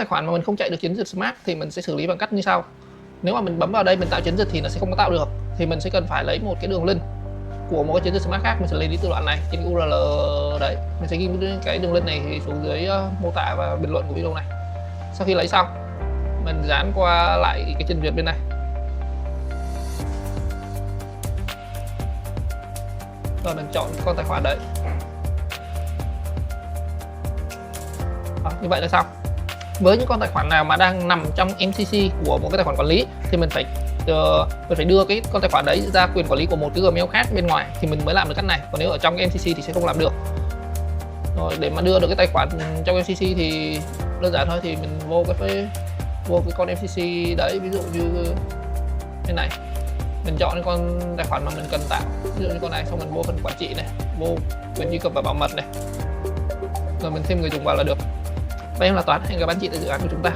Tài khoản mà mình không chạy được chiến dịch Smart thì mình sẽ xử lý bằng cách như sau. Nếu mà mình bấm vào đây mình tạo chiến dịch thì nó sẽ không có tạo được, thì mình sẽ cần phải lấy một cái đường link của một cái chiến dịch Smart khác. Mình sẽ lấy đi từ đoạn này trên URL đấy, mình sẽ ghi cái đường link này xuống dưới mô tả và bình luận của video này. Sau khi lấy xong, mình dán qua lại cái chân duyệt bên này. Rồi mình chọn con tài khoản đấy. Đó, như vậy là xong. Với những con tài khoản nào mà đang nằm trong MCC của một cái tài khoản quản lý thì mình phải đưa cái con tài khoản đấy ra quyền quản lý của một cái Gmail khác bên ngoài thì mình mới làm được cách này. Còn nếu ở trong cái MCC thì sẽ không làm được. Rồi để mà đưa được cái tài khoản trong MCC thì đơn giản thôi, thì mình vô cái con MCC đấy, ví dụ như thế này, mình chọn cái con tài khoản mà mình cần tạo, ví dụ như con này, xong mình vô phần quản trị này, vô quyền truy cập và bảo mật này, rồi mình thêm người dùng vào là được. Và em là Toán, hẹn gặp anh chị tại dự án của chúng ta.